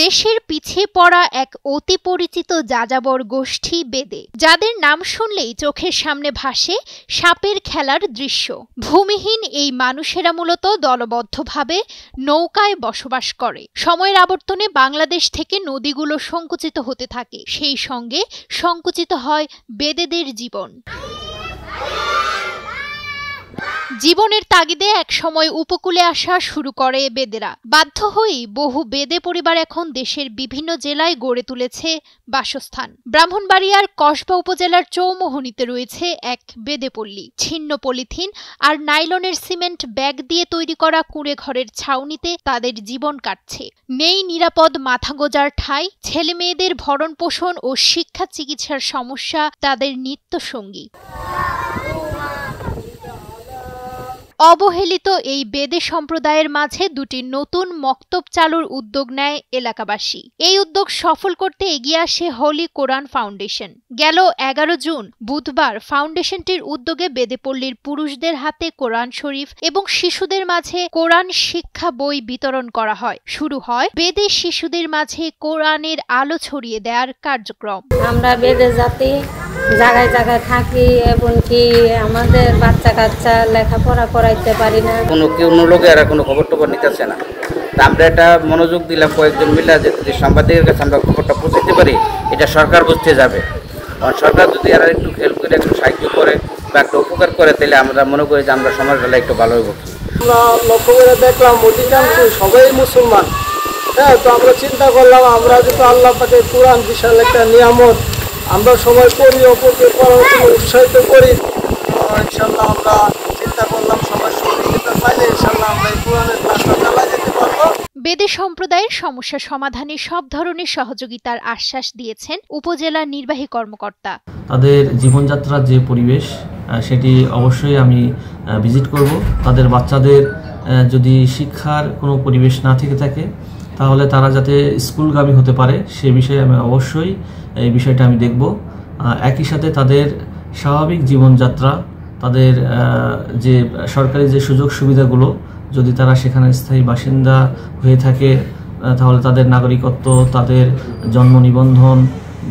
দেশের পিছিয়ে পড়া এক অতি পরিচিত যাযাবর গোষ্ঠী বেদে, যাদের নাম শুনলেই চোখের সামনে ভাসে সাপের খেলার দৃশ্য। ভূমিহীন এই মানুষেরা মূলত দলবদ্ধভাবে নৌকায় বসবাস করে। সময়ের আবর্তনে বাংলাদেশ থেকে নদীগুলো সংকুচিত হতে থাকে, সেই সঙ্গে সংকুচিত হয় বেদেদের জীবন। জীবনের তাগিদে একসময় উপকূলে আসা শুরু করে বেদেরা। বাধ্য হয়েই বহু বেদে পরিবার এখন দেশের বিভিন্ন জেলায় গড়ে তুলেছে বাসস্থান। ব্রাহ্মণবাড়িয়ার কসবা উপজেলার চৌমোহনীতে রয়েছে এক বেদে পল্লী। ছিন্ন পলিথিন আর নাইলনের সিমেন্ট ব্যাগ দিয়ে তৈরি করা কুঁড়ে ঘরের ছাউনিতে তাদের জীবন কাটছে। নেই নিরাপদ মাথা গোজার ঠাঁই, ছেলে মেয়েদের ভরণ পোষণ ও শিক্ষা চিকিৎসার সমস্যা তাদের নিত্য সঙ্গী। অবহেলিত এই বেদে সম্প্রদায়ের মাঝে দুটি নতুন মক্তব চালুর উদ্যোগ নেয় এলাকাবাসী। এই উদ্যোগ সফল করতে এগিয়ে আসে হলি কোরআন ফাউন্ডেশন। গেল 11 জুন বুধবার ফাউন্ডেশনটির উদ্যোগে বেদেপল্লীর পুরুষদের হাতে কোরআন শরীফ এবং শিশুদের মাঝে কোরআন শিক্ষা বই বিতরণ করা হয়। শুরু হয় বেদে শিশুদের মাঝে কোরআনের আলো ছড়িয়ে দেওয়ার কার্যক্রম। আমরা বেদে জাতি জায়গায় জায়গায় থাকি, এমনকি আমাদের বাচ্চা কাচ্চা লেখাপড়া করাইতে পারি না। কোনো লোকে এরা কোনো খবর টবর নিতেছে না। আমরা এটা মনোযোগ দিলাম কয়েকজন মিলে যে সাংবাদিকের কাছে আমরা খবরটা পৌঁছাতে পারি, এটা সরকার বুঝতে যাবে। কারণ সরকার যদি এরা একটু হেল্প করে, একটু সাহায্য করে বা একটু উপকার করে, তাহলে আমরা মনে করি যে আমরা সমাজবেলা একটু ভালো হইব। আমরা লক্ষ্য করে দেখলাম অধিকাংশ সবাই মুসলমান। হ্যাঁ, তো আমরা চিন্তা করলাম আমরা যেহেতু আল্লাহ পাকের কোরআন বিশাল একটা নিয়ামত, আমরা সবাই পড়ি, অপরকে পড়ার জন্য উৎসাহিত করি। ইনশাল্লাহ আমরা চিন্তা করলাম সবাই সহযোগিতা পাইলে ইনশাল্লাহ আমরা এই কোরআনের কাজটা চালিয়ে যেতে পারবো। বেদে সম্প্রদায়ের সমস্যা সমাধানে সব ধরনের সহযোগিতার আশ্বাস দিয়েছেন উপজেলা নির্বাহী কর্মকর্তা। তাদের জীবনযাত্রার যে পরিবেশ সেটি অবশ্যই আমি ভিজিট করব। তাদের বাচ্চাদের যদি শিক্ষার কোনো পরিবেশ না থেকে থাকে তাহলে তারা যাতে স্কুলগামী হতে পারে সে বিষয়ে আমি অবশ্যই এই বিষয়টা আমি দেখব। একই সাথে তাদের স্বাভাবিক জীবনযাত্রা, তাদের যে সরকারি যে সুযোগ সুবিধাগুলো, যদি তারা সেখানে স্থায়ী বাসিন্দা হয়ে থাকে তাহলে তাদের নাগরিকত্ব, তাদের জন্ম নিবন্ধন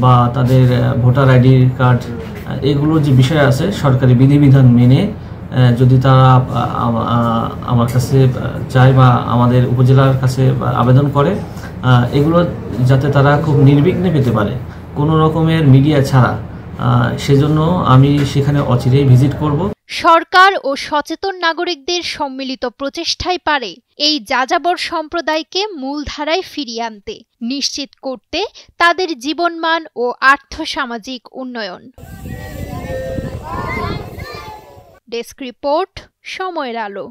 বা তাদের ভোটার আইডি কার্ড, এগুলোর যে বিষয় আছে সরকারি বিধিবিধান মেনে যদি তারা আমার কাছে চায় বা আমাদের উপজেলার কাছে আবেদন করে, এগুলো যাতে তারা খুব নির্বিঘ্নে পেতে পারে, কোনো রকমের মিডিয়া ছাড়া, সেজন্য আমি সেখানে অচিরেই ভিজিট করব। সরকার ও সচেতন নাগরিকদের সম্মিলিত প্রচেষ্টায় পারে এই যাযাবর সম্প্রদায়কে মূলধারায় ফিরিয়ে আনতে, নিশ্চিত করতে তাদের জীবনমান ও আর্থসামাজিক উন্নয়ন। ডেস্ক রিপোর্ট, সময়ের আলো।